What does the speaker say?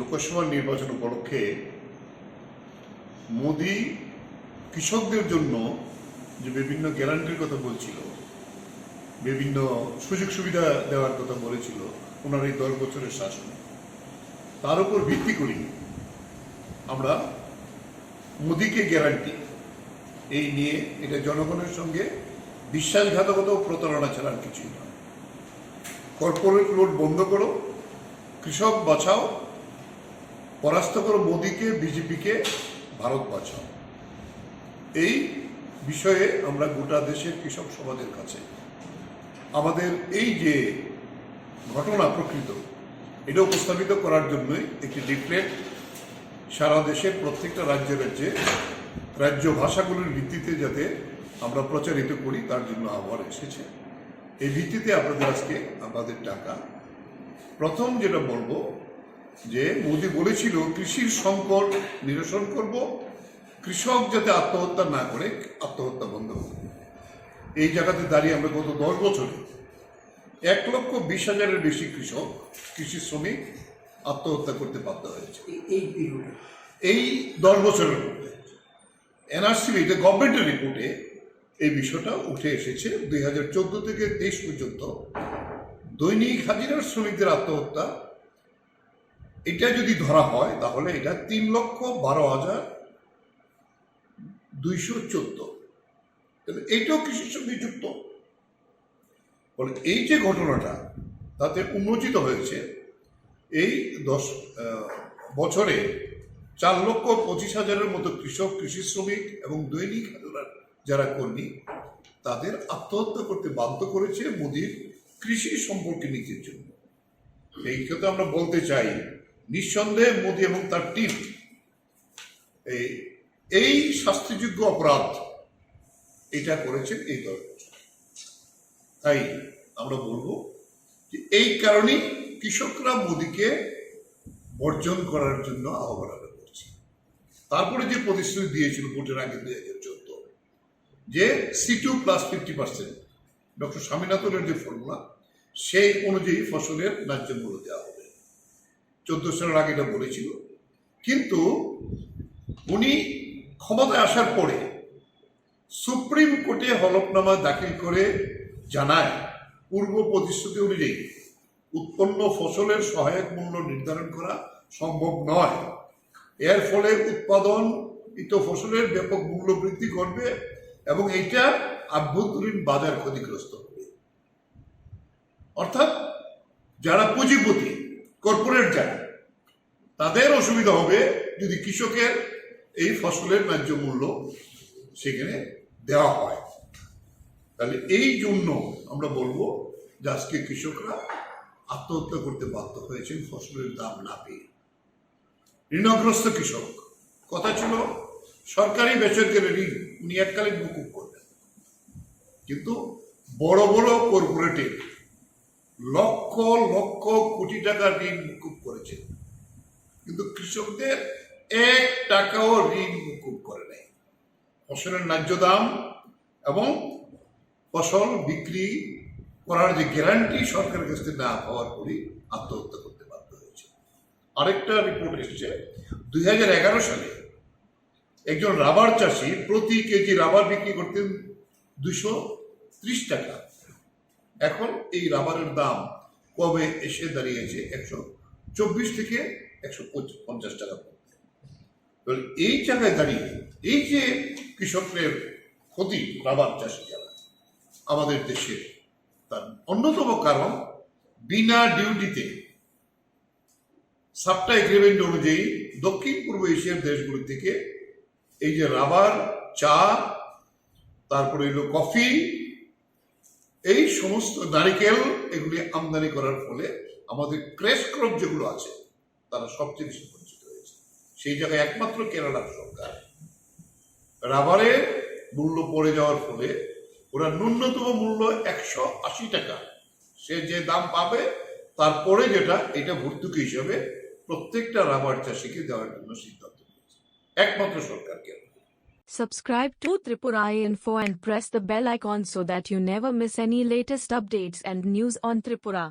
লোকসভা নির্বাচন উপলক্ষে মোদি কৃষকদের জন্য যে বিভিন্ন গ্যারান্টির কথা বলছিল, বিভিন্ন সুযোগ সুবিধা দেওয়ার কথা বলেছিল ওনার এই 10 বছরের শাসন, তার উপর ভিত্তি করি আমরা মোদিকে গ্যারান্টি এই নিয়ে এটা জনগণের সঙ্গে বিশ্বাসঘাতকতা ও প্রতারণা ছাড়া আর কিছুই নয়। কর্পোরেট লোড বন্ধ করো, কৃষক বাঁচাও, পরাস্ত করো মোদিকে, বিজেপিকে, ভারত বাঁচাও। এই বিষয়ে আমরা গোটা দেশের কৃষক সমাজের কাছে আমাদের এই যে ঘটনা প্রকৃত এটা উপস্থাপিত করার জন্যই একটি লিফলেট সারা দেশের প্রত্যেকটা রাজ্যে রাজ্য ভাষাগুলির ভিত্তিতে যাতে আমরা প্রচারিত করি তার জন্য আহ্বান এসেছে। এই ভিত্তিতে আপনাদের আজকে আমাদের টাকা প্রথম যেটা বলবো যে মোদি বলেছিল কৃষির সংকট নিরসন করব, কৃষক যাতে আত্মহত্যা না করে আত্মহত্যা বন্ধ করব। এই জায়গাতে দাঁড়িয়ে আমরা গত 10 বছরে 1,20,000-এর বেশি কৃষক, কৃষি শ্রমিক আত্মহত্যা করতে বাধ্য হয়েছে এই 10 বছরের মধ্যে। এনআরসি গভর্নমেন্টের রিপোর্টে এই বিষয়টা উঠে এসেছে। 2014 থেকে 23 পর্যন্ত দৈনিক হাজিরার শ্রমিকদের আত্মহত্যা এটা যদি ধরা হয় তাহলে এটা 3,12,214। এইটাও কৃষির সঙ্গে যুক্ত। বলে এই যে ঘটনাটা তাতে উন্মোচিত হয়েছে এই 10 বছরে 4,25,000-এর মতো কৃষক, কৃষি শ্রমিক এবং দৈনিক হাজিরার যারা কর্মী তাদের আত্মহত্যা করতে বাধ্য করেছে মোদির কৃষি সম্পর্কে নীতির জন্য। এই কথা আমরা বলতে চাই নিঃসন্দেহে মোদি এবং তার টিম এই শাস্তিযোগ্য অপরাধ এটা করেছেন এই 10 বছর। তাই আমরা বলবো যে এই কারণেই কৃষকরা মোদিকে বর্জন করার জন্য আহ্বান করছি। তারপরে যে প্রতিশ্রুতি দিয়েছিল ভোটের আগে 2014 যে C2 + 50%, ডক্টর স্বামীনাথনের যে ফর্মুলা সেই অনুযায়ী ফসলের ন্যায্য মূল্য দেওয়া হবে। 14 সালের আগে এটা বলেছিল, কিন্তু উনি ক্ষমতায় আসার পরে সুপ্রিম কোর্টে হলফনামা দাখিল করে জানায় পূর্ব প্রতিশ্রুতি অনুযায়ী উৎপন্ন ফসলের সহায়ক মূল্য নির্ধারণ করা সম্ভব নয়। এর ফলে উৎপাদনকৃত ফসলের ব্যাপক মূল্য বৃদ্ধি ঘটবে এবং এইটা আভ্যন্তরীণ বাজার ক্ষতিগ্রস্ত হবে। অর্থাৎ যারা পুঁজিপতি, কর্পোরেট যারা, তাদের অসুবিধা হবে যদি কৃষকের এই ফসলের ন্যায্য মূল্য সেখানে দেওয়া হয়। তাহলে এই জন্য আমরা বলবো যে আজকে কৃষকরা আত্মহত্যা করতে বাধ্য হয়েছেন ফসলের দাম না পেয়ে। ঋণগ্রস্ত কৃষক, কথা ছিল সরকারি বেসরকারি ঋণ উনি এককালীন মকুব করবেন, কিন্তু বড় বড় কর্পোরেটে লক্ষ লক্ষ কোটি টাকা ঋণ মকুব করেছেন, কিন্তু কৃষকদের 1 টাকাও ঋণ মকুব করে নাই। ফসলের ন্যায্য দাম এবং ফসল বিক্রি করার যে গ্যারান্টি সরকারের কাছ থেকে না পাওয়ার পরই আত্মহত্যা করতে বাধ্য হয়েছে। আরেকটা রিপোর্ট এসেছে 2011 সালে একজন রাবার চাষি প্রতি কেজি রাবার বিক্রি করতেন 230 টাকা। এখন এই রাবারের দাম কবে এসে দাঁড়িয়েছে 124 থেকে 150 টাকা। এই জায়গায় দাঁড়িয়ে এই যে কৃষকদের ক্ষতি, রাবার চাষি যারা আমাদের দেশের, তার অন্যতম কারণ বিনা ডিউটিতে সাপ্টা এগ্রিমেন্ট অনুযায়ী দক্ষিণ পূর্ব এশিয়ার দেশগুলি থেকে এই যে রাবার, চা, তারপরে হলো কফি, এই সমস্ত নারিকেল এগুলি আমদানি করার ফলে আমাদের ক্রেস ক্রপ যেগুলো আছে তারা সবচেয়ে বেশি বঞ্চিত হয়েছে। সেই জায়গায় একমাত্র কেরালার সরকার রাবারের মূল্য পড়ে যাওয়ার ফলে ওরা ন্যূনতম মূল্য 180 টাকা সে যে দাম পাবে তারপরে যেটা এটা ভর্তুকি হিসেবে প্রত্যেকটা রাবার চাষিকে দেওয়ার জন্য সিদ্ধান্ত নিয়েছে একমাত্র সরকার Kerala. Subscribe to Tripura Info and press the bell icon so that you never miss any latest updates and news on Tripura.